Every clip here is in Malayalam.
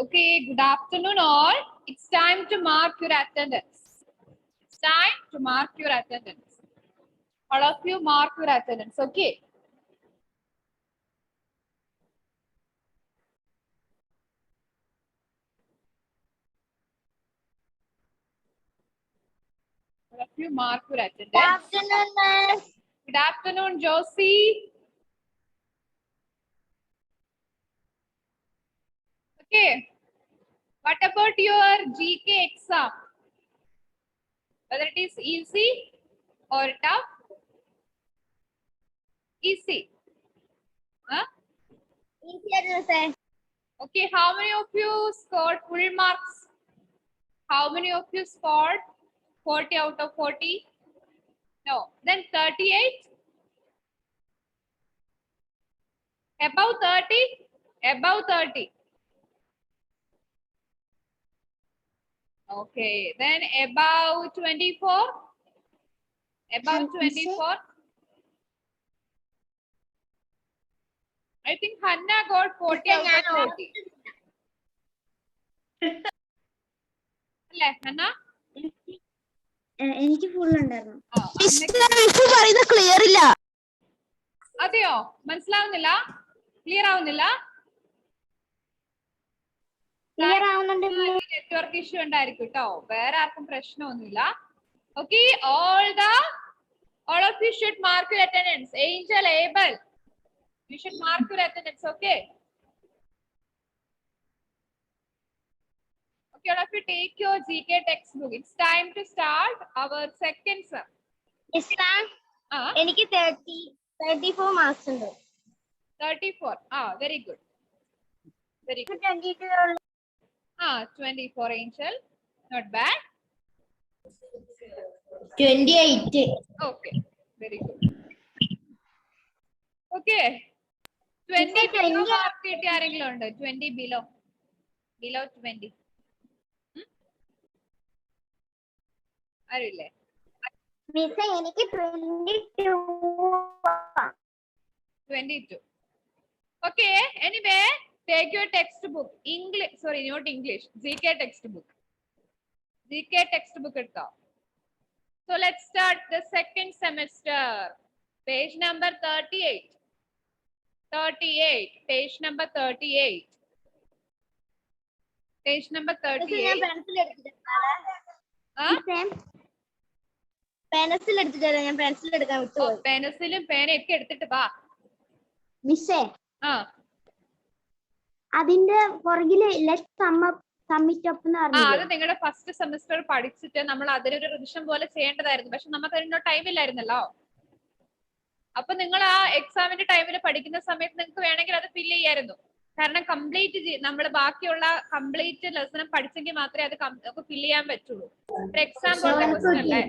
Okay, good afternoon all. It's time to mark your attendance. It's time to mark your attendance. All of you mark your attendance, okay? All of you mark your attendance. Good afternoon, ma'am. Good afternoon, Josie. Okay. What about your GK exam? Whether it is easy or tough? Easy. Huh? Easier, sir. Okay, how many of you scored full marks? How many of you scored 40 out of 40? No. Then 38? Above 30? Above 30. Okay. Then above 24? Above 24? I think Hannah got 40 out of 40. അല്ലേ ഹന്ന? എനിക്ക് ഫുൾ ഉണ്ടായിരുന്നു. ക്ലിയർ ഇല്ല. അതെയോ? മനസ്സിലാവുന്നില്ല? ക്ലിയർ ആവുന്നില്ല? ക്ലിയർ ആവുന്നുണ്ട്. നെറ്റ്വർക്ക് ഇഷ്യൂ ഉണ്ടായിരിക്കും കേട്ടോ, വേറെ ആർക്കും പ്രശ്നമൊന്നുമില്ല. Okay, all of you should mark your attendance. Angel, Abel, you should mark your attendance. Okay. Okay, all of you take your GK textbook. It's time to start our second sum. Yes, ma'am. എനിക്ക് 34 മാർക്സ് ഉണ്ട്. 34. Very good. Very good. 22 24 Angel. Not bad. 28. Okay, very good. Okay. 20 below mark കിട്ടിയ ആരെങ്കിലും ഉണ്ട്? 20 below. Below 20. ആരുമില്ലേ? മിസ് എനിക്ക് 22. 22. Okay, anyway, take your textbook. English, sorry, not English. GK textbook. GK textbook എടുത്തോ. So let's start the second semester. Page number 38. 38. Page number 38. Page number 38. Pencil എടുത്തിട്ട് ഞാൻ പെൻസിൽ എടുക്കാൻ വിട്ടു. പെൻസിലും പേനയൊക്കെ എടുത്തിട്ട് വാ. മിസ്സേ, അതിന്റെ പുറകില് ലെറ്റ് സബ്മിറ്റ് അപ്പ് എന്ന് പറഞ്ഞു. അത് നിങ്ങളുടെ ഫസ്റ്റ് സെമിസ്റ്റർ പഠിച്ചിട്ട് നമ്മൾ അതിലൊരു റിവിഷൻ പോലെ ചെയ്യേണ്ടതായിരുന്നു. പക്ഷെ നമുക്ക് അതിനോ ടൈം ഇല്ലായിരുന്നല്ലോ. അപ്പൊ നിങ്ങൾ ആ എക്സാമിന്റെ ടൈമിൽ പഠിക്കുന്ന സമയത്ത് നിങ്ങൾക്ക് വേണമെങ്കിൽ അത് ഫില്ല് ചെയ്യായിരുന്നു. കാരണം കംപ്ലീറ്റ് നമ്മൾ ബാക്കിയുള്ള കംപ്ലീറ്റ് ലെസൺ പഠിച്ചെങ്കിൽ മാത്രമേ അത് ഫില്ല് ചെയ്യാൻ പറ്റുള്ളൂ. എക്സാം പോലത്തെ ക്വസ്റ്റ്യൻ അല്ലേ.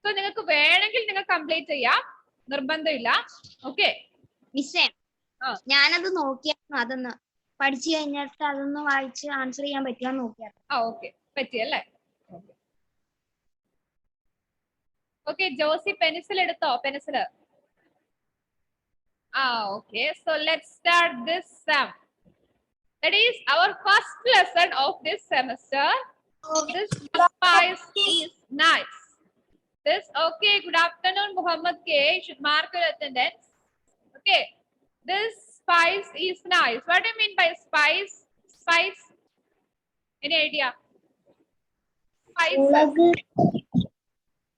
സോ നിങ്ങൾക്ക് വേണമെങ്കിൽ നിങ്ങൾ കംപ്ലീറ്റ് ചെയ്യാം, നിർബന്ധമില്ല. ഓക്കെ മിസ്സേ, ഞാനത് നോക്കിയായിരുന്നു. അതൊന്ന് പഠിച്ചു കഴിഞ്ഞിട്ട് അതൊന്ന് വായിച്ച് ആൻസർ ചെയ്യാൻ പറ്റുമോ നോക്കിയായിരുന്നു. ഓക്കെ, പറ്റിയല്ലേ? ഓക്കെ, ജോസി പെൻസിൽ എടുത്തോ? Pencil. Okay, so let's start this sum. That is our first lesson of this semester. This spice is nice. Okay, good afternoon, Muhammad K. You should mark your attendance. Okay, this spice is nice. What do you mean by spice? Spice? Any idea? Spices.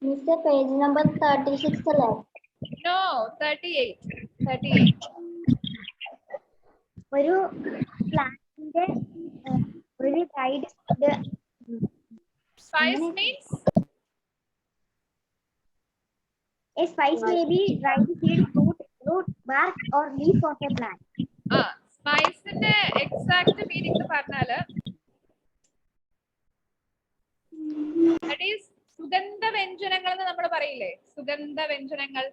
മിസ്സേ, പേജ് നമ്പർ 36 അല്ലേ? No, 38. 38. ഒരു പ്ലാന്റിന്റെ ഒരു guide. Spice means? A spice may be dried seed, root, bark or leaf of a plant. Spice ന്റെ എക്സാക്ട് മീനിങ് പറഞ്ഞാല് that is സുഗന്ധ വ്യഞ്ജനങ്ങൾ എന്ന് നമ്മൾ പറയില്ലേ? സുഗന്ധ വ്യഞ്ജനങ്ങൾ.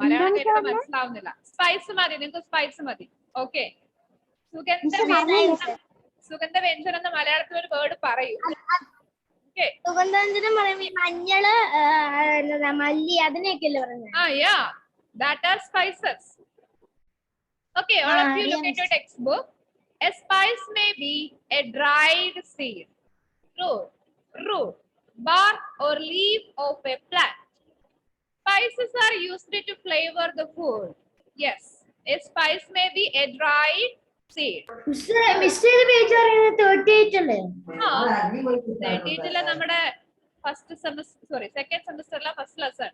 മലയാളം കേട്ട് മനസ്സിലാവുന്നില്ല. സ്പൈസ് മതി നിങ്ങൾക്ക്, സ്പൈസ് മതി. ഓക്കെ, സുഗന്ധ വ്യഞ്ജനം എന്ന് മലയാളത്തിൽ ഒരു വേർഡ് പറയൂ. സുഗന്ധവ്യഞ്ജനം മഞ്ഞള്, മല്ലി, അതിനെയൊക്കെയല്ലേ പറഞ്ഞത്? that are spices. Okay, all of you look at your textbook. A spice may be a dried seed, root, bark or leaf of a plant. Spices are used to flavor the food. Yes, a spice may be a dried seed. നമ്മുടെ ഫസ്റ്റ് സെമസ്റ്റർ സെക്കൻഡ് സെമസ്റ്ററിലെ ഫസ്റ്റ് ലെസൺ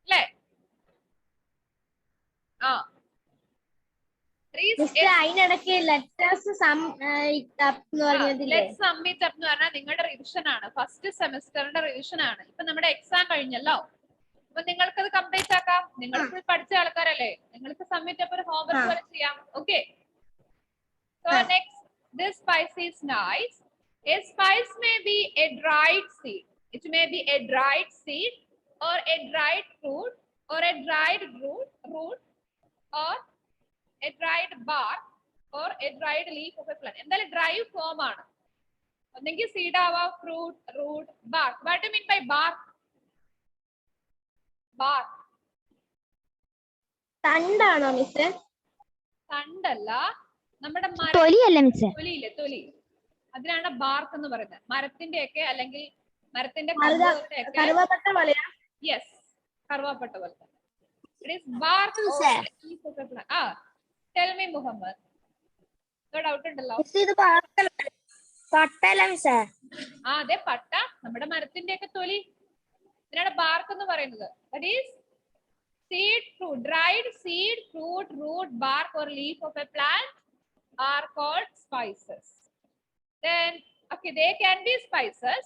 അല്ലേ? ആ അതിനിടയ്ക്ക് ലെറ്റേഴ്സ് ലെറ്റ്സ് സബ്മിറ്റ് അപ്പ് എന്ന് പറഞ്ഞാൽ നിങ്ങളുടെ റിവിഷൻ ആണ്, ഫസ്റ്റ് സെമസ്റ്ററിന്റെ റിവിഷൻ ആണ്. ഇപ്പൊ നമ്മുടെ എക്സാം കഴിഞ്ഞല്ലോ, അപ്പൊ നിങ്ങൾക്ക് അത് കംപ്ലീറ്റ് ആക്കാം. നിങ്ങൾ ഫുൾ പഠിച്ച ആൾക്കാരല്ലേ, നിങ്ങൾക്ക് സബ്മിറ്റ് അപ്പ് ഒരു ഹോംവർക്ക് പോലെ ചെയ്യാം. Okay, so next, this spice is nice. A spice may be a dried seed. It may be a dried seed or a dried fruit or a dried root or a dried bark or a dried leaf of a plant. എന്തായാലും ഡ്രൈ ഫോം ആണ്. ഒന്നെങ്കിൽ സീഡ് ആവാം, fruit, root, bark. What you mean by bark? Bark തണ്ടാണോ മിസ്? തണ്ടല്ല, നമ്മുടെ തൊലിയല്ല മിസ്. തൊലിയില്ലേ, തൊലി, അതിനാണ് ബാർക്ക് എന്ന് പറയുന്നത്. മരത്തിന്റെ ഒക്കെ അല്ലെങ്കിൽ മരത്തിന്റെ കറുവപ്പട്ട പോലെയാ? യെസ്, കറുവാപ്പട്ട പോലെ. It is BARC of leaf of A plant. ആ, ടെൽ മീ മുഹമ്മദ്, ഡൗട്ട് ഉണ്ടല്ലോ? ഇത് പട്ടല്ല മിസ്. ആ അതെ, പട്ട, നമ്മുടെ മരത്തിന്റെ ഒക്കെ തൊലി, ഇതിനാണ് ബാർക്ക് എന്ന് പറയുന്നത്. That is seed, fruit, dried seed, fruit, root, bark or leaf of a plant are called spices. Then okay, they can be spices.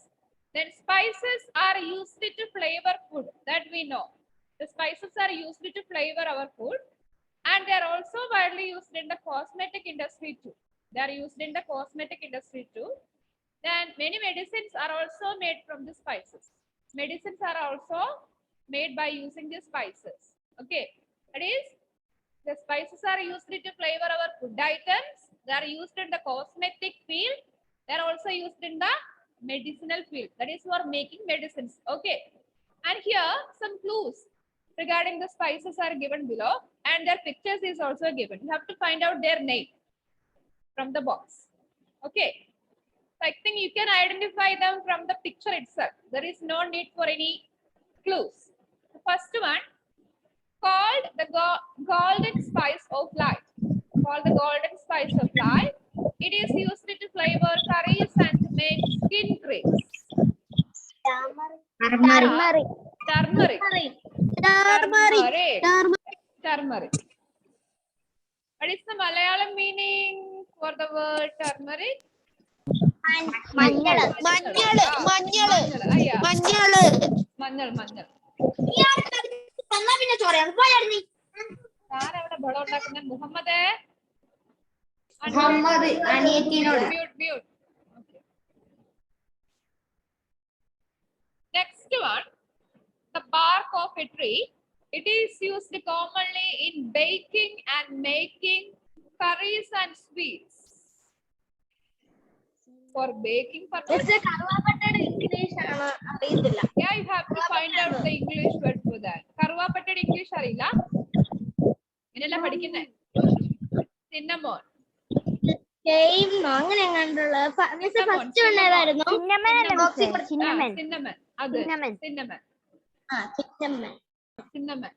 Then spices are used to flavor food, that we know. The spices are used to flavor our food, and they are also widely used in the cosmetic industry too. They are used in the cosmetic industry too. Then many medicines are also made from the spices. Medicines are also made by using the spices. Okay, that is, the spices are used to flavor our food items. They are used in the cosmetic field. They are also used in the medicinal field, that is for making medicines. Okay, and here some clues regarding the spices are given below, and their pictures is also given. You have to find out their name from the box. Okay, so I think you can identify them from the picture itself. There is no need for any clues. The first one, called the golden spice of life. Called the golden spice of life. It is used to flavor curries and to make skin creams. Turmeric. What is the Malayalam meaning for the word turmeric? മഞ്ഞൾ. ആരവിടെ ബഹളം ഉണ്ടാക്കുന്ന? Muhammad അനിയത്തിനോട്. Next one, the bark of a tree. It is used commonly in baking and making curries and sweets. For baking purpose. Yeah, you have to find out the English word for that. Karvapattad English അറിയില്ല? ഇനല്ല പഠിക്കുന്നേ? Cinnamon. അങ്ങനെ കണ്ടുള്ള ഫസ്റ്റ് ഉണ്ടായിരുന്നു. Cinnamon.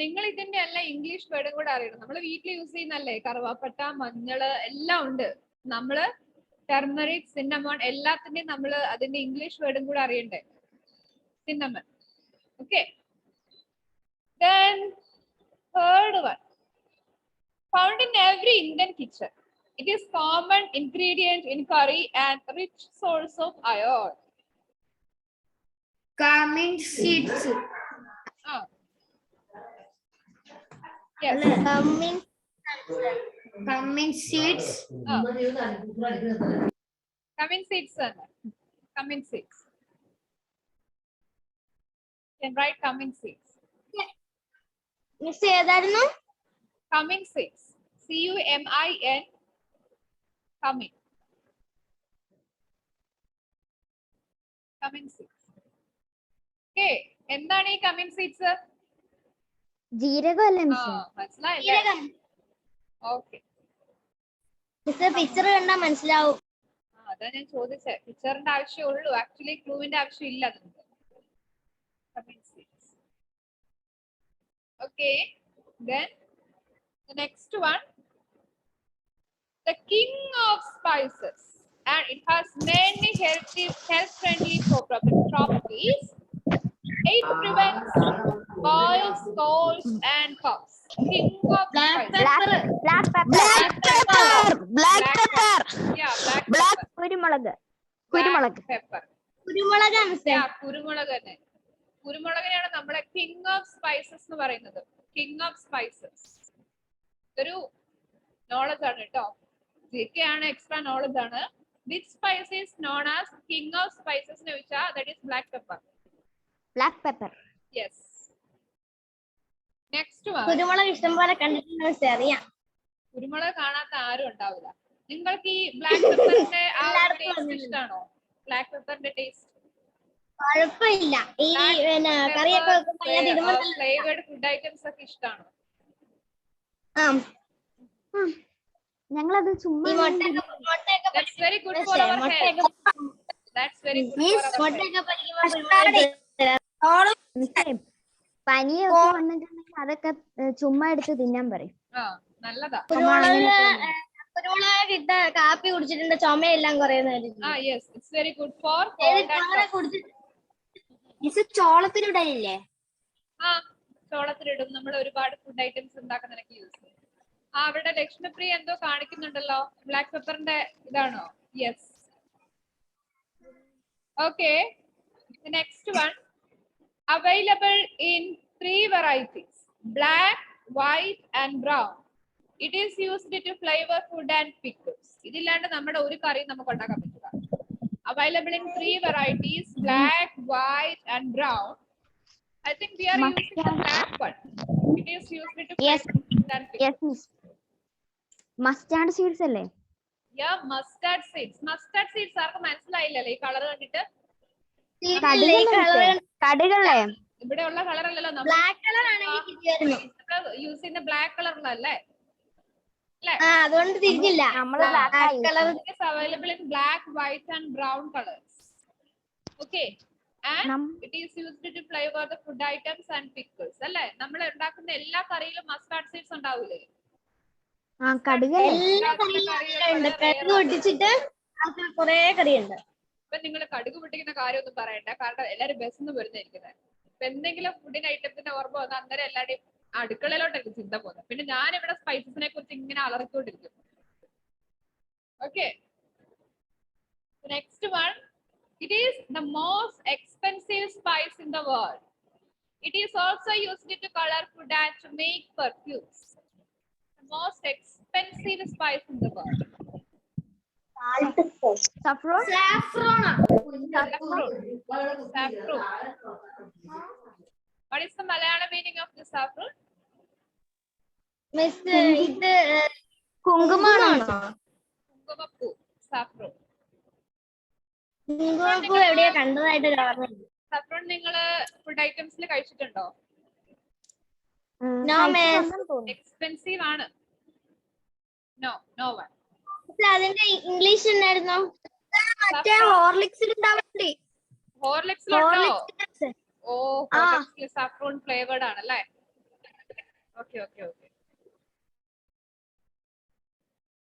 നിങ്ങൾ ഇതിന്റെ എല്ലാം ഇംഗ്ലീഷ് വേർഡും കൂടെ അറിയണം. നമ്മൾ വീട്ടിൽ യൂസ് ചെയ്യുന്നല്ലേ, കറുവാപ്പട്ട, മഞ്ഞള് എല്ലാം ഉണ്ട്. നമ്മള് ടർമറിക്, സിന്നമോൺ എല്ലാത്തിന്റെയും നമ്മൾ അതിന്റെ ഇംഗ്ലീഷ് വേർഡും കൂടെ അറിയണ്ടേ. Cinnamon. Okay, then third one, found in every Indian kitchen. It is common ingredient in curry and rich source of iron. Cumin seeds. Yes. Cumin seeds. Cumin seeds. Cumin seeds. You can write cumin seeds. Miss ഏതായിരുന്നു? Cumin seeds. CUMIN. Cumin. Cumin seeds. Okay. എന്താണ് ഈ cumin seeds? ജീരകം അല്ലേ മിസ്? മനസ്സിലായില്ലേ? ഓക്കെ, മിസ് പിക്ചർ കണ്ടാ മനസ്സിലാവും. അതാ ഞാൻ ചോദിച്ചേ. പിക്ചറിന്റെ ആവശ്യമുള്ളൂ, ആക്ച്വലി ക്ലൂവിന്റെ ആവശ്യം ഇല്ല നിങ്ങൾക്ക്. Okay, then the next one, the king of spices, and it has many health-friendly properties. It prevents boils, colds, and coughs. King of spices. black pepper Black pepper. Yeah, black pepper. കുരുമുളക് Black pepper. കുരുമുളകാ മിസ്. Yeah, കുരുമുളക് തന്നെ. കുരുമുളകിനെയാണ് നമ്മളെ കിങ് ഓഫ് സ്പൈസസ് എന്ന് പറയുന്നത്. കിങ് ഓഫ് സ്പൈസസ് ഒരു നോളജ് ആണ് കേട്ടോ. ജെകെ ആണ്, എക്സ്ട്രാ നോളജ് ആണ്. Which spice is known as king of spices എന്ന് ചോദിച്ചാൽ that is black pepper. Yes. Next one. കുരുമുളക് ഇഷ്ടം പോലെ കണ്ടിട്ടുണ്ട് മിസ്, അറിയാം. കുരുമുളക് കാണാത്ത ആരും ഉണ്ടാവില്ല. നിങ്ങൾക്ക് ഈ ബ്ലാക്ക് പെപ്പറിന്റെ ആ ടേസ്റ്റ് ഇഷ്ടമാണോ? ബ്ലാക്ക് പെപ്പറിന്റെ ടേസ്റ്റ് കുഴപ്പമില്ല. ഈ പിന്നെ കറിയൊക്കെ ഫ്ലേവേർഡ് ഫുഡ് ഐറ്റംസ് ഒക്കെ ഇഷ്ടമാണോ? ഞങ്ങളത് ചുമ്മാ That's very good for our health. That's very good for our health. പനിയൊക്കെ വന്നിട്ടുണ്ടെങ്കിൽ അതൊക്കെ ചുമ്മാ എടുത്ത് തിന്നാൻ പറയും. നല്ലതാ. കുരുമുളക് ഇട്ട കാപ്പി കുടിച്ചിട്ടുണ്ട്, ചുമയെല്ലാം കുറയുന്നത്. Yes, it's very good for ചോളത്തിലിടലില്ലേ? ചോളത്തിലിടും. നമ്മൾ ഒരുപാട് ഫുഡ് ഐറ്റംസ് ഉണ്ടാക്കുന്നതിനൊക്കെ യൂസ് ചെയ്യും. അവിടെ ലക്ഷ്മിപ്രിയ എന്തോ കാണിക്കുന്നുണ്ടല്ലോ, ബ്ലാക്ക് പെപ്പറിന്റെ ഇതാണോ? Yes. Okay, next one. Available in 3 varieties: black, white and brown. It is used to flavor food and pickles. ഇതില്ലാണ്ട് നമ്മുടെ ഒരു കറിയും നമുക്ക് ഉണ്ടാക്കാൻ പറ്റില്ല. Available in 3 varieties: black, white and brown. I think we are using the black one. It is used to flavor food and pickles. Yes, miss. Mustard seeds അല്ലേ? Yeah, mustard seeds. Mustard seeds ആർക്ക് മനസ്സിലായില്ലല്ലേ ഈ കളർ കണ്ടിട്ട്? കടുകളെ ഇവിടെ ഉള്ള കളർ അല്ലല്ലോ, ബ്ലാക്ക് കളർ ആണെങ്കിൽ യൂസ് ചെയ്യുന്ന ബ്ലാക്ക് കളറിലല്ലേ? അതുകൊണ്ട് തിരിഞ്ഞില്ല. Available in black, white and brown colors. Okay, and it is used to flavor the food items and pickles. അല്ലേ? നമ്മൾ ഉണ്ടാക്കുന്ന എല്ലാ കറിയിലും മസ്റ്റാർഡ് സീഡ്സ് ഉണ്ടാവില്ലേ? പൊട്ടിച്ചിട്ട് കൊറേ കറിയുണ്ട്. ഇപ്പൊ നിങ്ങൾ കടുക് പൊട്ടിക്കുന്ന കാര്യമൊന്നും പറയണ്ട, കാരണം എല്ലാരും ബസ്സിന്ന് വരുന്നതായിരിക്കുന്നത്. ഇപ്പൊ എന്തെങ്കിലും ഫുഡിന് ഐറ്റത്തിന്റെ ഓർമ്മ വന്നാൽ അന്നേരം എല്ലാവരുടെയും അടുക്കളയിലോട്ടായിരിക്കും ചിന്ത പോകുന്നത്. പിന്നെ ഞാൻ ഇവിടെ സ്പൈസസിനെ കുറിച്ച് ഇങ്ങനെ അലറിക്കൊണ്ടിരിക്കും. Okay, next one. It is the most expensive spice in the world. It is also used to color food and to make perfumes. The most expensive spice in the world. saffron. What is the Malayalam meaning of the saffron? Miss ഇത് കുങ്കുമമാണോ? കുങ്കുമപ്പൂ, saffron. കുങ്കുമപ്പൂ എവിടെയാ കണ്ടതായിട്ട് ഓർമ്മയില്ല. saffron നിങ്ങൾ ഫുഡ് ഐറ്റംസിൽ കഴിച്ചിട്ടുണ്ടോ? No miss. എക്സ്പെൻസീവ് ആണ്. No one. അതിന്റെ ഇംഗ്ലീഷ് ഉണ്ടായിരുന്നോ? മറ്റേ ഹോർലിക്സിൽ ഉണ്ടാവുന്നുണ്ട്. ഹോർലിക്സിലുണ്ടോ? ഓ, ഹോർലിക്സിൽ saffron ഫ്ലേവേർഡ് ആണല്ലേ? ഓക്കെ.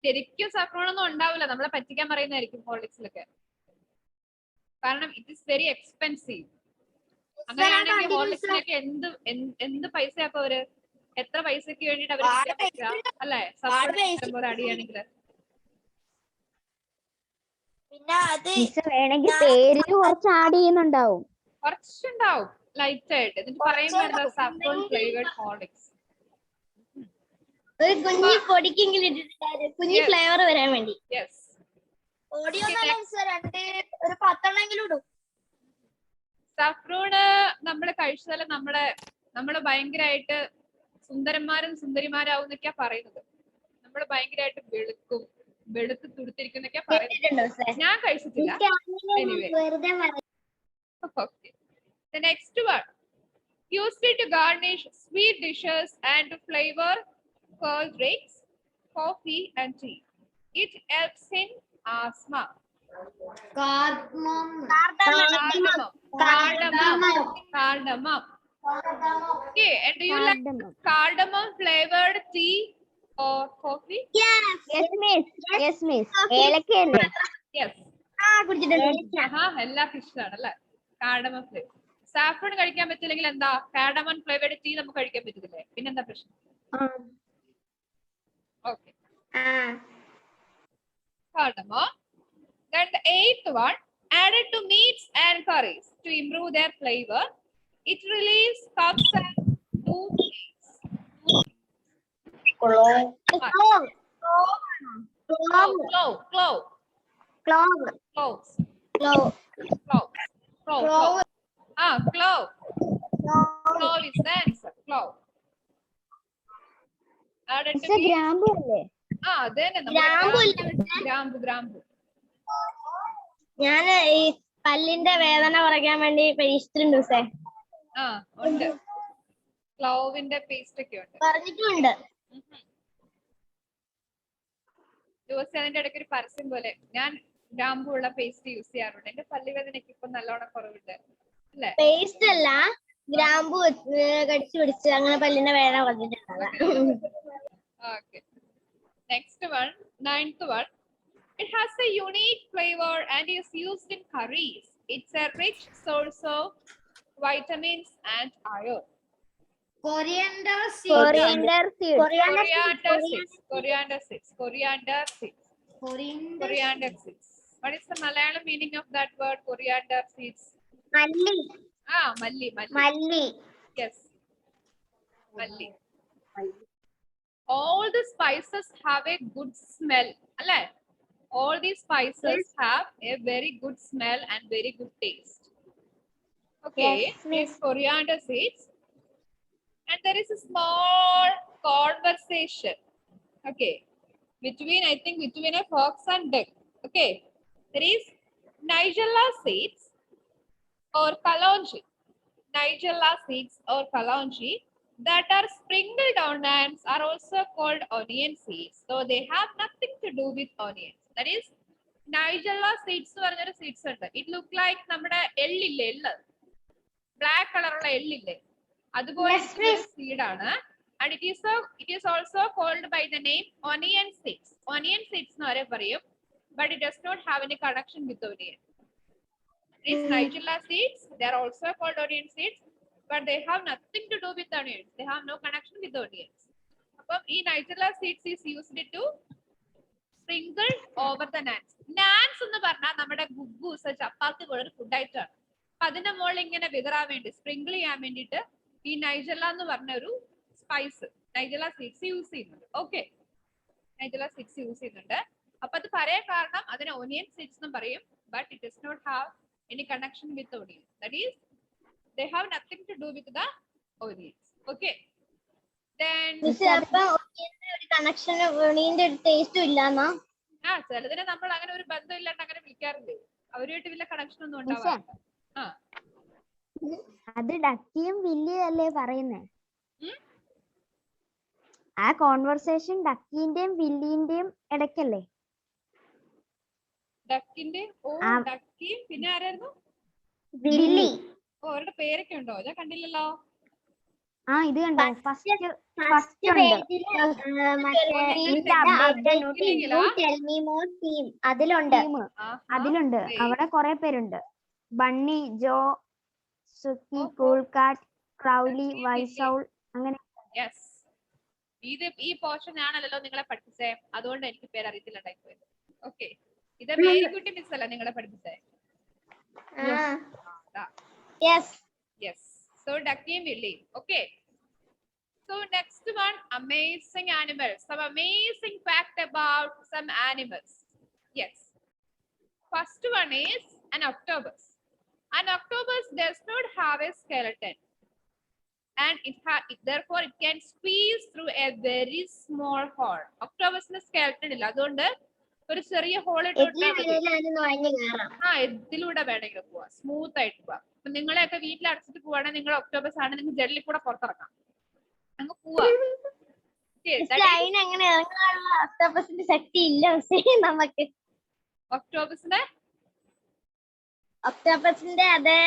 ശരിക്കും saffron ഒന്നും ഉണ്ടാവില്ല, നമ്മളെ പറ്റിക്കാൻ പറയുന്നതായിരിക്കും ഹോർലിക്സിലൊക്കെ. കാരണം ഇറ്റ് ഇസ് വെരി എക്സ്പെൻസീവ്. അങ്ങനെയാണെങ്കിൽ ഹോർലിക്സിനൊക്കെ എന്ത് പൈസയാക്കും അവര്? എത്ര പൈസക്ക് വേണ്ടിട്ട് അവര് അല്ലേ saffron അടിയാണെങ്കിൽ? വേണമെങ്കിൽ പേരിൽ കുറച്ച് ആഡ് ചെയ്യുന്നുണ്ടാവും, കുറച്ചുണ്ടാവും ലൈറ്റ് ആയിട്ട്. എന്നിട്ട് പറയുമ്പോ എന്താ saffron flavored horlicks. ഒരു കുഞ്ഞി പൊടിക്കെങ്കിലും ഇട്ടിട്ടുണ്ടായിരുന്നു, കുഞ്ഞി ഫ്ലേവർ വരാൻ വേണ്ടി. യെസ്. ഒരു 10 എണ്ണെങ്കിലും ഇടും. saffron നമ്മൾ കഴിച്ചാൽ നമ്മള് ഭയങ്കരമായിട്ട് സുന്ദരന്മാരും സുന്ദരിമാരാവുന്നൊക്കെയാ പറയുന്നത്. നമ്മൾ ഭയങ്കരമായിട്ട് വെളുത്ത് തുടുത്തിരിക്കുന്നൊക്കെയാ പറയുന്നത്. ഞാൻ കഴിച്ചിട്ടില്ല. Okay. The next one. Used to garnish sweet dishes and to flavor curd drinks. coffee and tea. It helps in asthma. Cardamom. Cardamom. Okay, and do you like cardamom flavored tea or coffee? Yes, miss. ഏലക്കയല്ലേ? Yes. എല്ലാവർക്കും ഇഷ്ടമാണ് അല്ലെ കാർഡമം ഫ്ലേവർ. സാഫ്രോൺ കഴിക്കാൻ പറ്റില്ലെങ്കിൽ എന്താ കാർഡമം ഫ്ലേവേർഡ് ടീ നമുക്ക് കഴിക്കാൻ പറ്റത്തില്ലേ? പിന്നെന്താ പ്രശ്നം? Okay. Cardamom. Then the 8th one, added to meats and curries to improve their flavor. It relieves coughs and toothaches. Cloves. Clove is the answer. Clove. Added to meat. ഗ്രാമ്പു അല്ലേ? ഗ്രാമ്പു. ഞാൻ ഈ പല്ലിന്റെ വേദന കുറയ്ക്കാൻ വേണ്ടി പേസ്റ്റ് ഉണ്ട് സേ. ഉണ്ട്. ക്ലോവിന്റെ പേസ്റ്റ് ഒക്കെ ഉണ്ട്. പറഞ്ഞിട്ടുണ്ട്. ദിവസം അതിന്റെ ഇടയ്ക്ക് ഒരു പരസ്യം പോലെ ഞാൻ ഗ്രാമ്പു ഉള്ള പേസ്റ്റ് യൂസ് ചെയ്യാറുണ്ട്. എന്റെ പല്ലുവേദനയ്ക്ക് ഇപ്പൊ നല്ലോണം കുറവുണ്ട് അല്ലേ? പേസ്റ്റ് അല്ല, ഗ്രാമ്പു കടിച്ചു പിടിച്ച് അങ്ങനെ പല്ലിന്റെ വേദന കുറഞ്ഞിട്ടുണ്ട്. Okay. Next one, 9th one. It has a unique flavor and is used in curries. It's a rich source of vitamins and iron. Coriander seeds. What is the Malayalam meaning of that word? Coriander seeds. Malli. Yes. Malli. All the spices have a good smell. All these spices have a very good smell and very good taste. Okay, it's coriander seeds. And there is a small conversation. Okay, between a fox and duck. Okay, there is Nigella seeds or kalonji. Nigella seeds or kalonji that are sprinkled on ants are also called onion seeds, though they have nothing to do with onions. That is, Nigella seeds are seeds. It looks like നമ്മുടെ എള്ളില്ലേ, black color ഉള്ള എള്ളില്ലേ, അതുപോലെ seed ആണ്. And it is also called by the name onion seeds. Onion seeds എന്ന് വരെ പറയും, but it does not have any connection with onion. These Nigella seeds, they are also called onion seeds, but they have nothing to do with onions. They have no connection with onions. Appo ee Nigella seeds is used to sprinkle over the nans. Nans ennu parna nammade guggoos chapatti pola food item aanu. Adinte mole ingane vigaran vendi sprinkle cheyan vendite ee Nigella ennu parna oru spice Nigella seeds use cheyyunnundu. Okay, Nigella seeds use cheyyunnundu. Appo adu parayan kaaranam adine onion seeds ennu parayum, but it does not have any connection with onion. That is, they have nothing to do with the onions. Okay, then connection onion taste illana. ചിലതിനെ നമ്മൾ അങ്ങനെ ഒരു ബന്ധം ഇല്ലാണ്ട് അങ്ങനെ വിളിക്കാറില്ലേ, അവരുമായിട്ട് വലിയ കണക്ഷൻ ഒന്നും ഉണ്ടാവാറില്ല. അത് ഡക്കിയും വില്ലിയും അല്ലേ പറയുന്നേ? ആ കോൺവെർസേഷൻ ഡക്കിന്റെയും വില്ലിന്റെയും ഇടയ്ക്കല്ലേ? ഡക്കിന്റെ ഡക്കിയും പിന്നെ ആരായിരുന്നു? വില്ലി. അവരുടെ പേരൊക്കെ ഉണ്ടോ? ഞാൻ കണ്ടില്ലല്ലോ. ഇത് കണ്ടോ? ഫസ്റ്റ് അതിലുണ്ട്. അവിടെ കുറെ പേരുണ്ട്. ബണ്ണി, ജോ, സുക്കി, കൂൾകാട്ട്, ക്രൗലി, വൈസൗൾ, അങ്ങനെ. ഈ പോർഷൻ ആണല്ലോ നിങ്ങളെ പഠിപ്പിച്ചേ, അതുകൊണ്ട് എനിക്ക് പേര് അറിയത്തില്ല. ഓക്കെ, ഇത് മേരിക്കുട്ടി മിസ് അല്ല നിങ്ങളെ പഠിപ്പിച്ചേ? Yes. So ducky and willy. Okay. So next one, amazing animals. Some amazing fact about some animals. Yes. First one is an octopus. An octopus does not have a skeleton, and therefore it can squeeze through a very small hole. Octopus ന് skeleton ഇല്ല, അതുകൊണ്ട് ഒരു ചെറിയ ഹോൾ ഇതിലൂടെ വേണമെങ്കിൽ പോവാം, സ്മൂത്ത് ആയിട്ട് പോവാം. അപ്പൊ നിങ്ങളെയൊക്കെ വീട്ടിൽ അടച്ചിട്ട് പോവാണെങ്കിൽ നിങ്ങൾ ഒക്ടോബസ് ആണ്, നിങ്ങൾ ജെല്ലിൽ കൂടെ പുറത്തിറക്കാം, അങ്ങ് പോവാ. ഓക്കെ അതിനങ്ങനെ ഇറങ്ങാനുള്ള ഒക്ടോപസിന്റെ ശക്തി ഇല്ല മിസ്സേ നമുക്ക്. ഒക്ടോബസിന് ഒക്ടോപസിന്റെ അതേ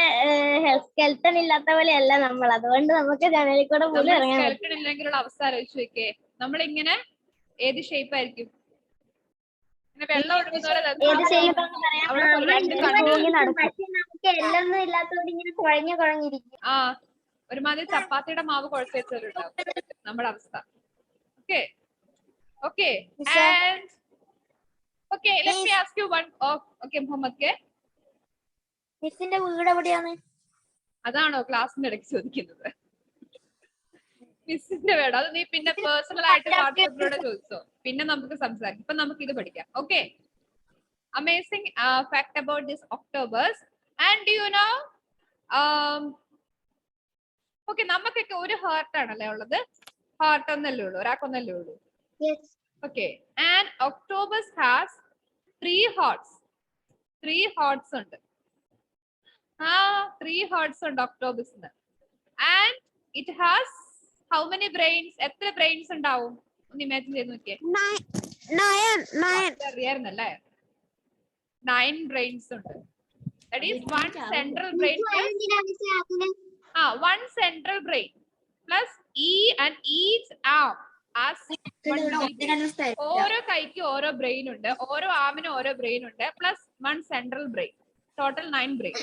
സ്കെൽട്ടൺ ഇല്ലാത്ത പോലെയല്ല നമ്മൾ, അതുകൊണ്ട് നമുക്ക് ജനലിൽ കൂടെ പോലും ഇറങ്ങാൻ പറ്റും. സ്കെൽട്ടൺ ഇല്ലെങ്കിലുള്ള അവസ്ഥ ആലോചിച്ച് നോക്കേ. നമ്മളിങ്ങനെ ഏത് ഷേപ്പ് ആയിരിക്കും? ഇങ്ങനെ വെള്ളം ഒഴുകുന്ന പോലെ ഏത് shape ആണെന്ന് പറയാൻ അവിടെ രണ്ട് പറ്റില്ല. കണ്ണ്, പക്ഷെ നമുക്ക് എല്ലൊന്നും ഇല്ലാത്തതുകൊണ്ട് ഇങ്ങനെ കുഴഞ്ഞിരിക്കും. ആ ഒരുമാതിരി ചപ്പാത്തിയുടെ മാവ് കുഴച്ച് വെച്ചവരുണ്ടാവും നമ്മുടെ അവസ്ഥ. Okay okay and okay let me ask you one okay Muhammad K, മിസ്സിന്റെ വീട് എവിടെയാണ്? അതാണോ ക്ലാസ്സിന്റെ ഇടയ്ക്ക് ചോദിക്കുന്നത്? മിസ്സിന്റെ വേണം, അത് നീ പിന്നെ പേഴ്സണൽ ആയിട്ട് വാട്സാപ്പിലൂടെ ചോദിച്ചോ, പിന്നെ നമുക്ക് സംസാരിക്കാം. ഇപ്പൊ നമുക്ക് ഇത് പഠിക്കാം. Okay, amazing fact about this octopuses. And do you know okay നമുക്കൊക്കെ ഒരു ഹാർട്ട് ആണല്ലേ ഉള്ളത്? ഹാർട്ട് ഒന്നല്ലേ ഉള്ളൂ, ഒരാൾക്കൊന്നല്ലേ ഉള്ളൂ? Okay, and octopus has 3 hearts. 3 hearts ഉണ്ട്. 3 hearts ഉണ്ട് ഒക്ടോബസിന്. And it has how many brains? എത്ര ബ്രെയിൻസ് ഉണ്ടാവും? ഒന്ന് ഇമാജിൻ ചെയ്ത് നോക്കിയേ. അറിയായിരുന്നല്ലേ? 9 brains ഉണ്ട്. That is one central brain plus one central brain plus and each arm as one brain. ഓരോ കൈക്ക് ഓരോ ബ്രെയിൻ ഉണ്ട്, ഓരോ ആമിനും ഓരോ ബ്രെയിൻ ഉണ്ട്, plus 1 central brain. Total 9 brain.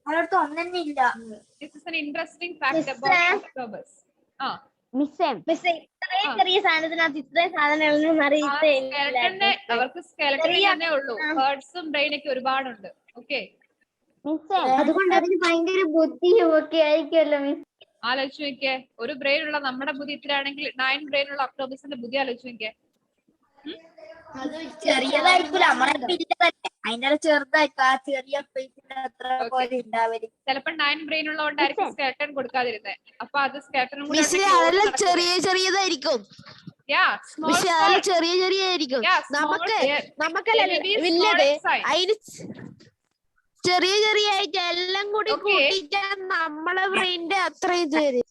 അവരടുത്ത് ഒന്നെ ഇല്ല. This is an interesting fact about octopus. ചെറിയ സാധനത്തിനകത്ത് ഇത്രയും സാധനങ്ങളൊന്നും അറിയില്ല. അവർക്ക് സ്കെലറ്റൻ തന്നെ ഉള്ളൂ, ഹേർട്സും ബ്രെയിനൊക്കെ ഒരുപാടുണ്ട്. ഓക്കെ, അതുകൊണ്ട് അതിന് ഭയങ്കര ബുദ്ധിയും ഒക്കെ ആയിരിക്കുമല്ലോ മിസ്. ആലോചിച്ച് നോക്കിയേ, ഒരു ബ്രെയിൻ ഉള്ള നമ്മുടെ ബുദ്ധി ഇത്രയാണെങ്കിൽ 9 brain ഉള്ള ഒക്ടോബസിന്റെ ബുദ്ധി ആലോചിച്ച് നോക്കിയേ. ചെറിയതായിരിക്കില്ല, അതിന്റെ ചെറുതായിരിക്കും, ആ ചെറിയ പോലെ ഉണ്ടാവല്. ചിലപ്പോ 9 brain ഉള്ളതുകൊണ്ടായിരിക്കും സ്കെലറ്റൻ കൊടുക്കാതിരുന്നത്. അപ്പൊ അത് സ്കെലറ്റനും കൂടി ചെറിയതായിരിക്കും. ചെറിയായിരിക്കും. അതിന് ചെറിയ ആയിട്ട് എല്ലാം കൂടി കൂട്ടിക്കാൻ നമ്മളെ ബ്രെയിന്റെ അത്രയും വരും.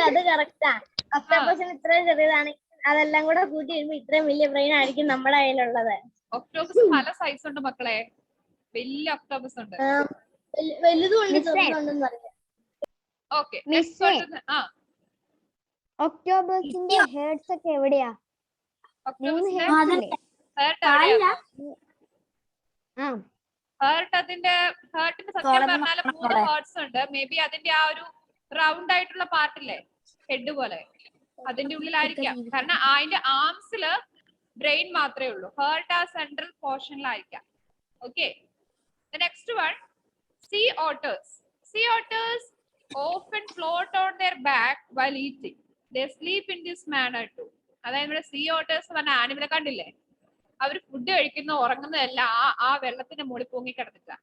അത് കറക്റ്റാ. ഒക്ടോപസിന് ഇത്രയും ചെറിയതാണ്, അതെല്ലാം കൂടെ കൂട്ടി വരുമ്പോ ഇത്രയും വലിയ ബ്രെയിൻ ആയിരിക്കും നമ്മുടെ കയ്യിലുള്ളത്. ഒക്ടോപസ് പല സൈസ് ഉണ്ട് മക്കളെ, വലിയ ഒക്ടോപസ് ഉണ്ട്. വലുതുണ്ട് ചെറുതുണ്ടെന്ന് പറയാം. ഓക്കെ, ഒക്ടോബസിന്റെ ഹെഡ്സ് ഒക്കെ എവിടെയാ? ഹേർട്ടിന് സത്യം പറഞ്ഞാൽ 3 ഹേർട്സ് ഉണ്ട്. മേ ബി അതിന്റെ ആ ഒരു റൗണ്ട് ആയിട്ടുള്ള പാർട്ടില്ലേ, ഹെഡ് പോലെ, അതിന്റെ ഉള്ളിലായിരിക്കാം. കാരണം അതിന്റെ ആംസില് ബ്രെയിൻ മാത്രമേ ഉള്ളൂ. ഹേർട്ട് ആ സെൻട്രൽ പോർഷനിലായിരിക്കാം. Okay, next one, sea otters. Sea otters often float on their back while eating. They sleep in this manner too. അതായത് നമ്മുടെ sea otters പറഞ്ഞ ആനിമലെ കണ്ടില്ലേ, അവർ ഫുഡ് കഴിക്കുന്ന ഉറങ്ങുന്നതെല്ലാം ആ വെള്ളത്തിന്റെ മുകളിൽ പൊങ്ങി കിടന്നിട്ടാ.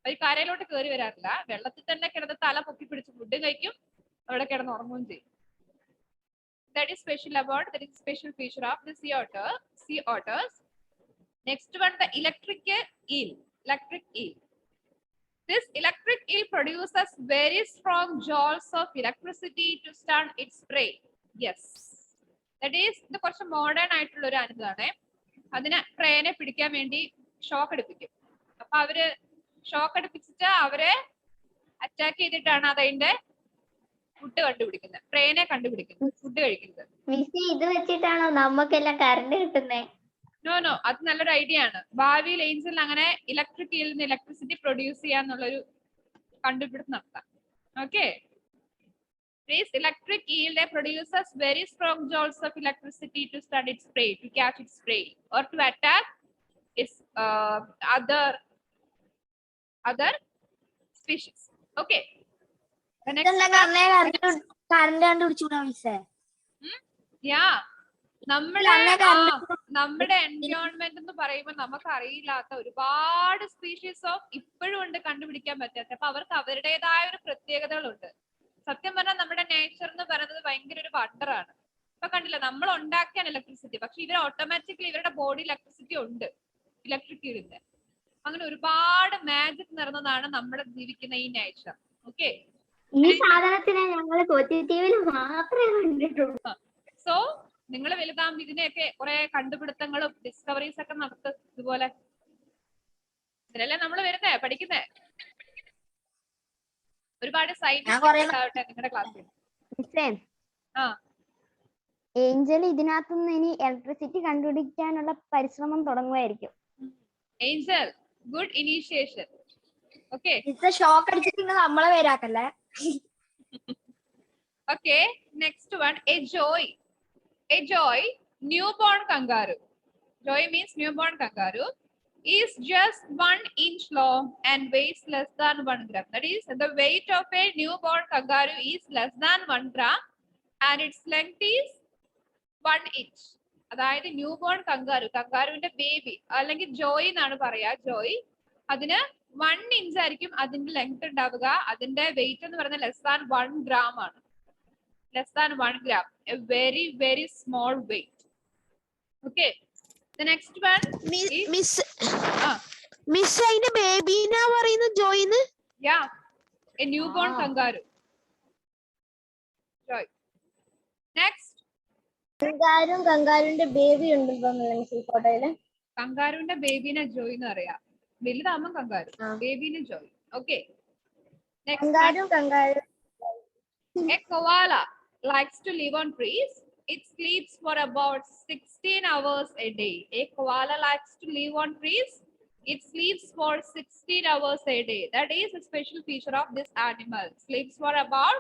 അവർ കരയിലോട്ട് കയറി വരാറില്ല, വെള്ളത്തിൽ തന്നെ കിടന്ന് തല പൊക്കി പിടിച്ച് ഫുഡ് കഴിക്കും, അവിടെ കിടന്ന് ഉറങ്ങുകയും ചെയ്യും. That is special feature of the sea otters. Next one, the electric eel. This electric eel produces very strong jolts of electricity to stun its prey. Yes, that is ഇത് കുറച്ച് മോഡേൺ ആയിട്ടുള്ള ഒരു അനുഭവമാണ്. അതിന് പ്രേനെ പിടിക്കാൻ വേണ്ടി ഷോക്ക് എടുപ്പിക്കും. അപ്പൊ അവര് ഷോക്ക് എടുപ്പിച്ചിട്ട് അവരെ അറ്റാക്ക് ചെയ്തിട്ടാണ് അതിന്റെ ഫുഡ് കണ്ടുപിടിക്കുന്നത്, പ്രേനെ കണ്ടുപിടിക്കുന്നത്, ഫുഡ് കഴിക്കുന്നത്. ഇത് വെച്ചിട്ടാണോ നമുക്കെല്ലാം കറണ്ട് കിട്ടുന്നത്? നോ, അത് നല്ലൊരു ഐഡിയ ആണ്. ഭാവിയിൽ ഏഞ്ചൽ അങ്ങനെ ഇലക്ട്രിക് ഈൽ നിന്ന് ഇലക്ട്രിസിറ്റി പ്രൊഡ്യൂസ് ചെയ്യാന്നുള്ളൊരു കണ്ടുപിടുത്തം നടത്താം. Okay, this electric eel produces very strong jolts of electricity to stun its prey, to catch its prey, or to attack its other species. Okay, the next നമ്മുടെ എൻവയോൺമെന്റ് എന്ന് പറയുമ്പോൾ നമുക്ക് അറിയില്ലാത്ത ഒരുപാട് സ്പീഷീസ് ഓഫ് ഇപ്പോഴും ഉണ്ട് കണ്ടുപിടിക്കാൻ പറ്റാത്ത. അപ്പൊ അവർക്ക് അവരുടേതായ ഒരു പ്രത്യേകതകളുണ്ട്. സത്യം പറഞ്ഞാൽ നമ്മുടെ നേച്ചർ എന്ന് പറയുന്നത് ഭയങ്കര ഒരു വണ്ടറാണ്. ഇപ്പൊ കണ്ടില്ല, നമ്മൾ ഉണ്ടാക്കിയാണ് ഇലക്ട്രിസിറ്റി, പക്ഷെ ഇവർ ഓട്ടോമാറ്റിക്കലി ഇവരുടെ ബോഡി ഇലക്ട്രിസിറ്റി ഉണ്ട്, ഇലക്ട്രിക് ഈലിന്റെ. അങ്ങനെ ഒരുപാട് മാജിക് നിറഞ്ഞതാണ് നമ്മുടെ ജീവിക്കുന്ന ഈ നേച്ചർ. ഓക്കെ, ഈ സാധനത്തിനെ ഞങ്ങൾ കൊച്ചി ടിവിയിൽ മാത്രമേ കണ്ടിട്ടുള്ളൂ. സോ നിങ്ങൾ വലുതാകുമ്പോൾ ഇതിനെയൊക്കെ കുറെ കണ്ടുപിടുത്തങ്ങളും ഡിസ്കവറീസ് ഒക്കെ നടത്തും. ഇതുപോലെ ഇതിലല്ലേ നമ്മൾ വരുന്നേ പഠിക്കുന്നേ. ഒരുപാട് സയൻസ് ആവട്ടെ നിങ്ങളുടെ ക്ലാസ്സിൽ. ആ ഏഞ്ചൽ ഇതിനകത്തുനിന്ന് ഇനി ഇലക്ട്രിസിറ്റി കണ്ടുപിടിക്കാനുള്ള പരിശ്രമം തുടങ്ങുമായിരിക്കും. Angel, good initiation. Okay shock അടിച്ചിട്ട് നമ്മളെ പേരാക്കല്ലേ. Okay, next one, a joy. A joy, newborn kangaroo. Joy means newborn kangaroo is just 1 inch long and weighs less than 1 gram. That is, the weight of a newborn kangaroo is less than 1 gram and its length is 1 inch. അതായത് ന്യൂ ബോൺ കങ്കാരു, കങ്കാരുവിന്റെ ബേബി അല്ലെങ്കിൽ ജോയ് എന്നാണ് പറയാ. ജോയ് അതിന് 1 inch ആയിരിക്കും അതിന്റെ ലെങ്ത് ഉണ്ടാവുക. അതിന്റെ വെയിറ്റ് എന്ന് പറയുന്നത് ലെസ് ദാൻ 1 gram ആണ്. Less than 1 gram, a very very small weight. Okay, the next one is miss അതിന്റെ ബേബീനാ പറയുന്നത് ജോയിന്ന്. yeah, a newborn kangaroo. Joy. Next, കങ്കാരുന്റെ ബേബി ഉണ്ടെന്ന് ഫോട്ടോയില്. കങ്കാരുവിന്റെ ബേബിനെ ജോയ് എന്ന് പറയാം. വലുതാകുമ്പോൾ കങ്കാരു, ബേബിനെ joey. Okay, next one. A koala likes to live on trees. It sleeps for about 16 hours a day. A koala likes to live on trees. It sleeps for 16 hours a day. That is a special feature of this animal. Sleeps for about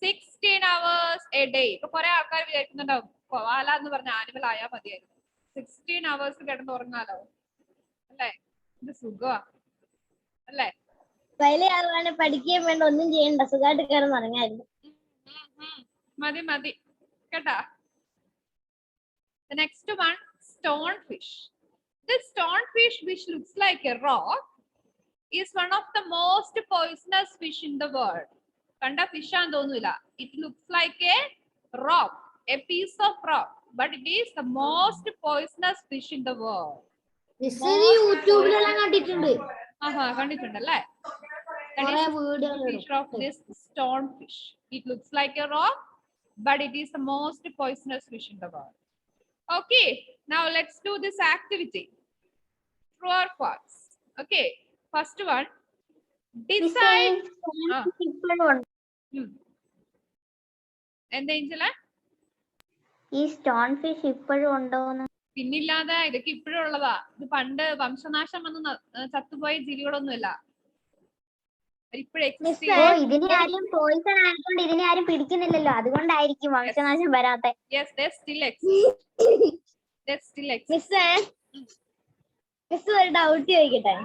16 hours a day. ഇപ്പൊ കുറെ ആൾക്കാർ വിചാരിക്കുന്നുണ്ടാവും koala എന്ന് പറഞ്ഞ ആനിമൽ ആയാൽ മതിയായിരുന്നു. 16 hours കിടന്ന് ഉറങ്ങാലോ അല്ലേ? ഇത് സുഖമാ അല്ലേ? വലിയ ആളാണ്, പഠിക്കുകയും വേണ്ട, ഒന്നും ചെയ്യണ്ട, സുഖമായിട്ട് കിടന്ന് ഉറങ്ങായിരുന്നു. മതി മതി കേട്ടാ. The next one, stonefish. This stonefish, which looks like a rock, is one of the most poisonous fish in the world. കണ്ട ഫിഷ് ആണെന്ന് തോന്നൂല. It looks like a rock, a piece of rock, but it is the most poisonous fish in the world. യൂട്യൂബിലെല്ലാം കണ്ടിട്ടുണ്ട്. കണ്ടിട്ടുണ്ടല്ലേ? Fish of this stonefish. It looks like a rock, but it is the most poisonous fish in the world. Okay, now let's do this activity. True or false? Okay, first one. Decide. എന്താ ഏഞ്ചല? ഈ സ്റ്റോൺ ഫിഷ് ഇപ്പോഴും ഉണ്ടോന്ന്? പിന്നില്ലാതെ, ഇതൊക്കെ ഇപ്പോഴും ഉള്ളതാ. ഇത് പണ്ട് വംശനാശം വന്ന് ചത്തുപോയ ജീവികളൊന്നുമല്ല. ഇതിനെ ആരും പോയിസൺ ആയതുകൊണ്ട് ഇതിനെ ആരും പിടിക്കുന്നില്ലല്ലോ, അതുകൊണ്ടായിരിക്കും വംശനാശം വരാത്തെ. Yes, they still exist. They still exist. Miss ഒരു ഡൗട്ട് ചോദിക്കട്ടെ?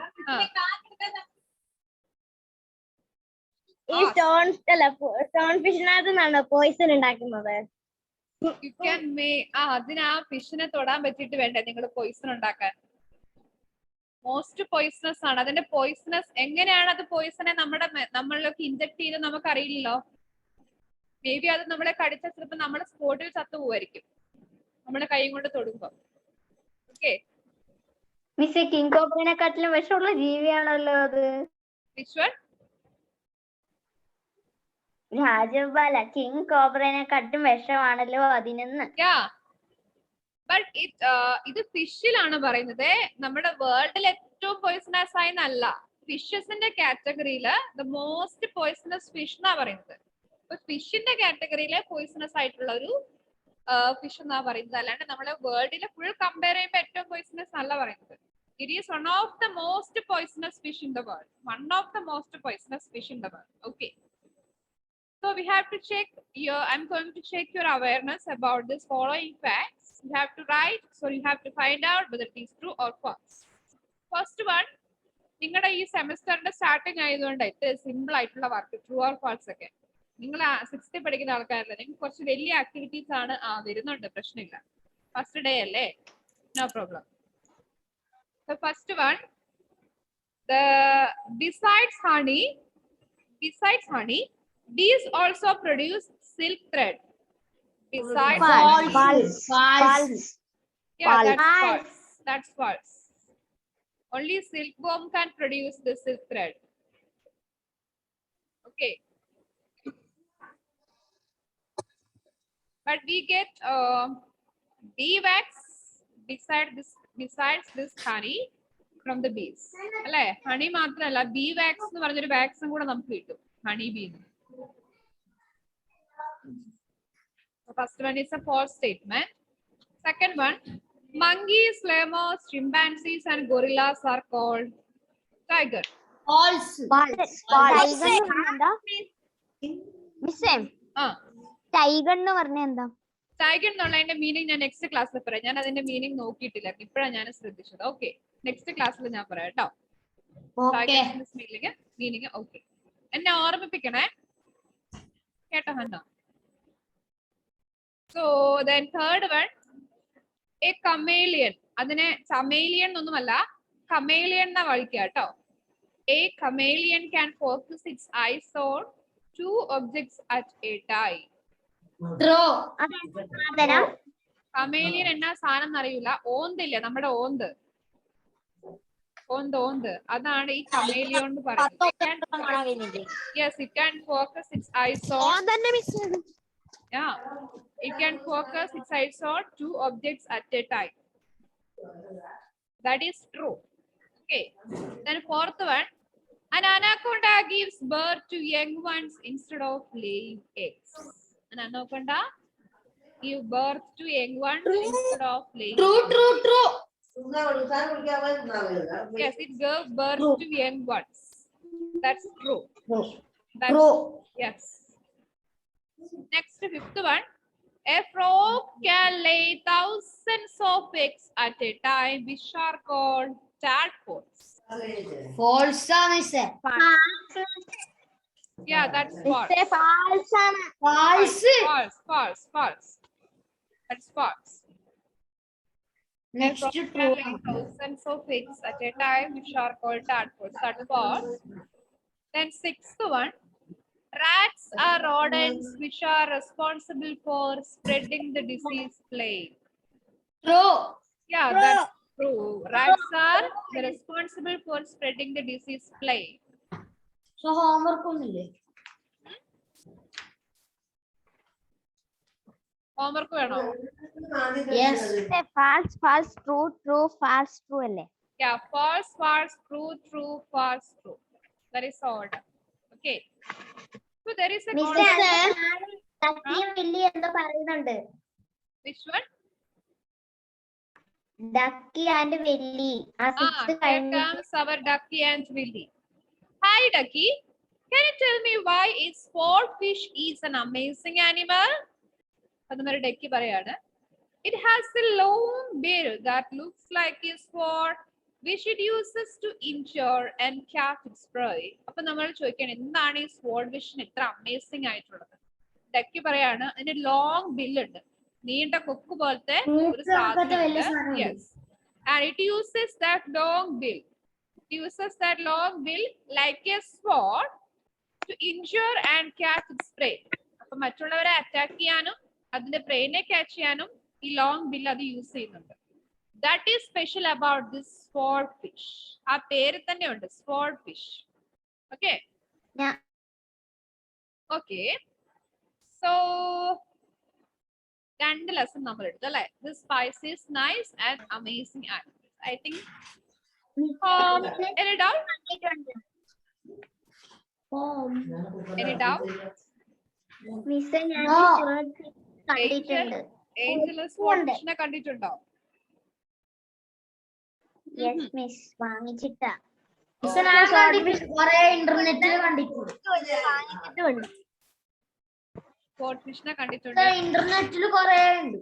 ഈ സ്റ്റോൺ ഫിഷിനകത്ത് നിന്നാണോ പോയിസൺ ഉണ്ടാക്കുന്നത്? You can make അതിന് ആ ഫിഷിനെ തൊടാൻ പറ്റിയിട്ട് വേണ്ടേ നിങ്ങൾ പോയിസൺ ഉണ്ടാക്കാൻ? മോസ്റ്റ് പോയിസണസ് ആണ്. അതിന്റെ പോയിസണസ് എങ്ങനെയാണ് അത് പോയിസണെ നമ്മളിലേക്ക് ഇൻജക്ട് ചെയ്ത് നമുക്ക് അറിയില്ലല്ലോ. മേ ബി അത് നമ്മളെ കടിച്ച ചിലപ്പോൾ നമ്മുടെ സ്പോട്ടിൽ ചത്തു പോവായിരിക്കും നമ്മളെ കൈ കൊണ്ട് തൊടുമ്പോ. ഓക്കെ, മിസ് കിങ് കോബ്രനെക്കാട്ടിലും വിഷമുള്ള ജീവിയാണല്ലോ അത്. വിഷ്വൽ രാജപാല കിങ് കോബ്രനെക്കാട്ടും വിഷമാണല്ലോ അതിനെന്ന്. ബട്ട് ഇത് ഫിഷിലാണ് പറയുന്നത്. നമ്മുടെ വേൾഡിൽ ഏറ്റവും പോയിസണസ് ആയെന്നല്ല, ഫിഷസിന്റെ കാറ്റഗറിയില് ദ മോസ്റ്റ് പോയിസണസ് ഫിഷ് എന്നാ പറയുന്നത്. അപ്പൊ ഫിഷിന്റെ കാറ്റഗറിയിലെ പോയിസണസ് ആയിട്ടുള്ള ഒരു ഫിഷ് എന്നാ പറയുന്നത്. അല്ലാണ്ട് നമ്മളെ വേൾഡിലെ ഫുൾ കമ്പയർ ചെയ്യുമ്പോൾ ഏറ്റവും പോയിസണസ് അല്ല പറയുന്നത്. It is one of the most poisonous fish in the world. One of the most poisonous fish in the world. Okay, so we have to check I'm going to check your awareness about this following facts. You have to write, so you have to find out whether it is true or false. First one, നിങ്ങളുടെ ഈ സെമസ്റ്ററിന്റെ സ്റ്റാർട്ടിങ് ആയതുകൊണ്ട് ഏറ്റവും സിമ്പിൾ ആയിട്ടുള്ള വർക്ക് ട്രൂ ഓർ ഫാൾസ് ഒക്കെ. നിങ്ങൾ 6th പഠിക്കുന്ന ആൾക്കാരല്ല, നിങ്ങൾക്ക് കുറച്ച് വലിയ ആക്ടിവിറ്റീസ് ആണ് വരുന്നുണ്ട്, പ്രശ്നമില്ല. ഫസ്റ്റ് ഡേ അല്ലേ, no problem. First one, besides honey, bees also produce silk thread. Besides false. Yeah, that's false. Only silkworm can produce the silk thread. Okay. But we get bee wax besides this honey from the bees. അല്ലേ? ഹണി മാത്രമല്ല ബീ വാക്സ് എന്ന് പറഞ്ഞൊരു വാക്സും കൂടെ നമുക്ക് കിട്ടും honey B. First one is a false statement. Second one, monkeys, lemurs, chimpanzees, and gorillas are called tiger. False. മിസ്സേ ടൈഗർ എന്ന് പറഞ്ഞ എന്താ? ടൈഗർ എന്നുള്ളതിന്റെ മീനിങ് ഞാൻ നെക്സ്റ്റ് ക്ലാസ്സിൽ പറയാം. ഞാൻ അതിന്റെ മീനിങ് നോക്കിയിട്ടില്ല, ഇപ്പോഴാണ് ഞാൻ ശ്രദ്ധിച്ചത്. ഓക്കെ, നെക്സ്റ്റ് ക്ലാസ്സിൽ ഞാൻ പറയാം കേട്ടോ. മീനിങ് ഓക്കെ, എന്നെ ഓർമ്മിപ്പിക്കണേ കേട്ടോ Hanna. So then third one, a chameleon. അതിനെ ചമേലിയൻ എന്നൊന്നുമല്ല, കമേലിയൻ എന്നാ വിളിക്കുക കേട്ടോ. A chameleon can focus its eyes on 2 objects at a time. Chameleon എന്നാ സാധനം എന്നറിയില്ല. ഓന്തില്ലേ, നമ്മുടെ ഓന്ത്, ഓന്ത് അതാണ് ഈ കമേലിയൻ എന്ന് പറയുന്നത്. Yes, it can focus its eyes on, it can focus its eyes on 2 objects at a time. That is true. Okay, then fourth one, an anaconda gives birth to young ones instead of laying eggs. An anaconda gives birth to young ones instead of laying eggs. True. Yes, it gives birth to young ones. That's true. Yes. Next, fifth one, a frog can lay thousands of eggs at a time, which are called tadpoles. False. Yeah, that's false. False. That's false. Next, Frog can lay thousands of eggs at a time, which are called tadpoles. That's false. Then sixth one, rats are rodents which are responsible for spreading the disease plague. True. Yeah, that's true. Rats are responsible for spreading the disease plague. So homework ഒന്നുമില്ലേ? Homework വേണോ? Yes. false, true, false, true അല്ലേ? Yeah, false, true, false, true. That is order. Okay. So there is a എന്താ പറയുന്നുണ്ട്? Which one? Ducky and welly. Here comes our Ducky and Willy. Hi Ducky, can you tell me why is swordfish is an amazing animal? അതുമാതിരി ഡക്കി പറയാണ്, it has a long bill that looks like a sword which it uses to injure and catch its prey. അപ്പൊ നമ്മൾ ചോദിക്കണം, എന്താണ് ഈ sword fishന് ഇത്ര അമേസിംഗ് ആയിട്ടുള്ളത്? ഡക്കി പറയാണ്, അതിന് ലോങ് ബില്ല് ഉണ്ട്, നീണ്ട കൊക്ക് പോലത്തെ ഒരു സാധനം. Yes, and it uses that long bill. It uses that long bill like a sword to injure and catch its prey. അപ്പൊ മറ്റുള്ളവരെ അറ്റാക്ക് ചെയ്യാനും അതിന്റെ പ്രേനെ ക്യാച്ച് ചെയ്യാനും ഈ ലോങ് ബിൽ അത് യൂസ് ചെയ്യുന്നുണ്ട്. That is special about this swordfish. ആ പേര് തന്നെ ഉണ്ട്, swordfish. Okay. Okay. So രണ്ട് ലെസൺ നമ്മൾ എടുത്തു അല്ലെ? This spice is nice and amazing animals. I think any doubt? Any doubt? മിസ്സേ ഞാൻ കണ്ടിട്ടുണ്ട്. Angel swordfishനെ കണ്ടിട്ടുണ്ടോ? യെസ് മിസ്, വാങ്ങിച്ചിട്ടാ. ഇന്റർനെറ്റിൽ കണ്ടിട്ടുണ്ട്. swordfishനെ കണ്ടിട്ടുണ്ട്, ഇന്റർനെറ്റിൽ കുറെ ഉണ്ട്.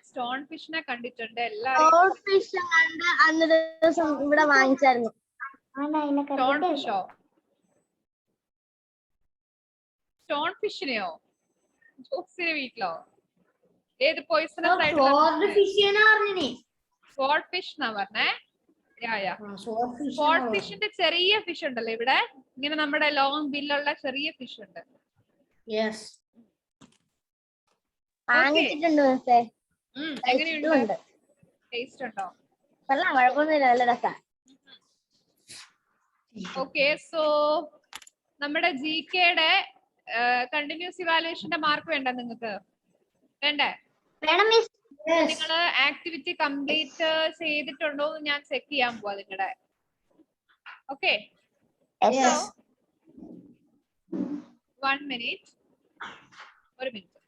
സ്റ്റോൺ ഫിഷിനെ കണ്ടിട്ടുണ്ട്. എല്ലാരും അന്ന് ദിവസം ഇവിടെ വാങ്ങിച്ചായിരുന്നു. സ്റ്റോൺ ഫിഷോ? സ്റ്റോൺ ഫിഷിനെയോ? ജോക്സിന്റെ വീട്ടിലോ? ഏത് പോയിസണസ് ആയിട്ടുള്ള sword fish എന്നാ പറഞ്ഞേ? sword fishന്റെ ചെറിയ ഫിഷ് ഉണ്ടല്ലോ ഇവിടെ, ഇങ്ങനെ നമ്മുടെ ലോങ് ബില്ലുള്ള ചെറിയ ഫിഷ് ഉണ്ട്. വാങ്ങിച്ചിട്ടുണ്ട് മിസ്സേ. എങ്ങനെയുണ്ട്? ടേസ്റ്റ് ഉണ്ടോ? കൊള്ളാം, കുഴപ്പമൊന്നുമില്ല, നല്ല രസാ. ഓക്കെ സോ നമ്മുടെ ജികെയുടെ കണ്ടിന്യൂസ് ഇവാലുവേഷന്റെ മാർക്ക് വേണ്ട നിങ്ങൾക്ക് വേണ്ടേ? വേണം മിസ്. നിങ്ങൾ ആക്ടിവിറ്റി കംപ്ലീറ്റ് ചെയ്തിട്ടുണ്ടോ എന്ന് ഞാൻ ചെക്ക് ചെയ്യാൻ പോവാ നിങ്ങളുടെ. Okay Yes. 1 minute. ഒരു മിനിറ്റ്.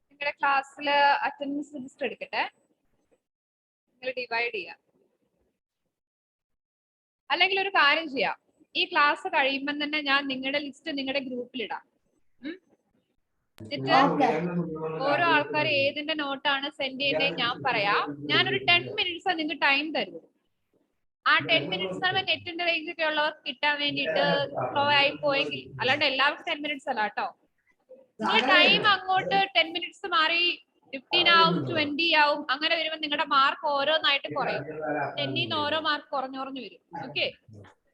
നിങ്ങളുടെ ക്ലാസ്സിൽ അറ്റൻഡൻസ് രജിസ്റ്റർ എടുക്കട്ടെ. നിങ്ങൾ ഡിവൈഡ് ചെയ്യാം. അല്ലെങ്കിൽ ഒരു കാര്യം ചെയ്യാം, ഈ ക്ലാസ് കഴിയുമ്പോൾ തന്നെ ഞാൻ നിങ്ങളുടെ ലിസ്റ്റ് നിങ്ങളുടെ ഗ്രൂപ്പിൽ ഇടാം. എന്നിട്ട് ഓരോ ആൾക്കാർ ഏതിന്റെ നോട്ടാണ് സെൻഡ് ചെയ്യേണ്ടത് ഞാൻ പറയാം. ഞാനൊരു 10 minutes നിങ്ങൾക്ക് ടൈം തരും. ആ 10 minutes നെറ്റിന്റെ റേഞ്ച് ഒക്കെ ഉള്ളവർക്ക് കിട്ടാൻ വേണ്ടിയിട്ട് സ്ലോ ആയി പോയെങ്കിൽ, അല്ലാണ്ട് എല്ലാവർക്കും 10 minutes അല്ല കേട്ടോ. നിങ്ങൾ ടൈം അങ്ങോട്ട് 10 minutes മാറി 15 ആവും 20 ആവും, അങ്ങനെ വരുമ്പോൾ നിങ്ങളുടെ മാർക്ക് ഓരോന്നായിട്ട് കുറയും. 10 ഓരോ മാർക്ക് കുറഞ്ഞു വരും. ഓക്കെ,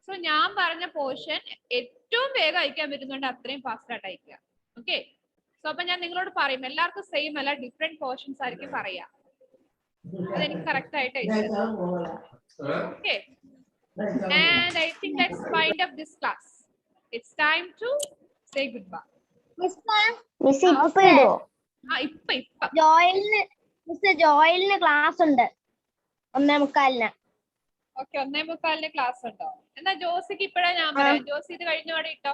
സോ ഞാൻ പറഞ്ഞ പോർഷൻ ഏറ്റവും വേഗം അയക്കാൻ പറ്റുന്നുണ്ട് അത്രയും ഫാസ്റ്റ് ആയിട്ട് അയക്കുക. ഓക്കെ, സോ അപ്പൊ ഞാൻ നിങ്ങളോട് പറയും, എല്ലാവർക്കും സെയിം അല്ല, ഡിഫറെന്റ് പോർഷൻസ് ആയിരിക്കും പറയാ. അതെനിക്ക് കറക്റ്റ് ആയിട്ട് അയച്ചു. Okay, and I think let's wind up this class. It's time to say goodbye. Miss ഇപ്പൊ ഇടുവോ? ഇപ്പൊ ജോയലിന് ക്ലാസ് ഉണ്ട് 1:45. ഓക്കെ, 1:45 ക്ലാസ് ഉണ്ടോ? എന്നാ ജോസിക്ക് ഇപ്പഴാ ഞാൻ പറയാം. ജോസി ഇത് കഴിഞ്ഞ പാടെ ഇട്ടോ,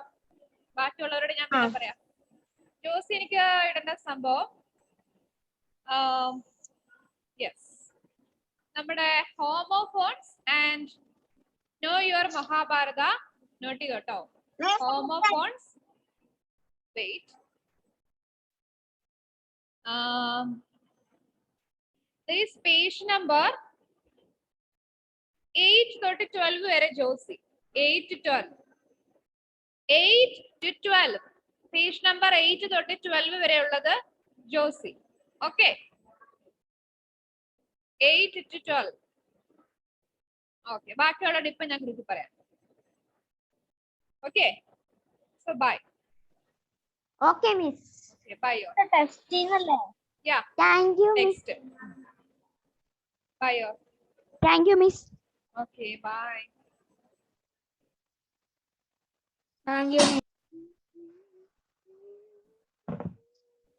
ബാക്കിയുള്ളവരോട് ഞാൻ പിന്നെ പറയാം. ജോസി എനിക്ക് ഇടേണ്ട സംഭവം യെസ്, നമ്മുടെ homophones and no your Mahabharata note ചെയ്തോട്ടോ. Homophones, wait, this page number 8 തൊട്ട് 12 വരെ ജോസി. 8 to 12, 8 to 12, പേജ് നമ്പർ 8 തൊട്ട് 12 വരെ ഉള്ളത് ജോസി. Okay, 8 to 12. ഓക്കെ, ബാക്കിയുള്ളത് ഇപ്പൊ ഞാൻ ഗ്രൂപ്പിൽ പറയാം. Okay, so bye. Okay, miss. Bye. Testing അല്ലേ? Yeah, Thank you, miss. Next bye. Thank you, miss. Okay, bye. Thank you, miss.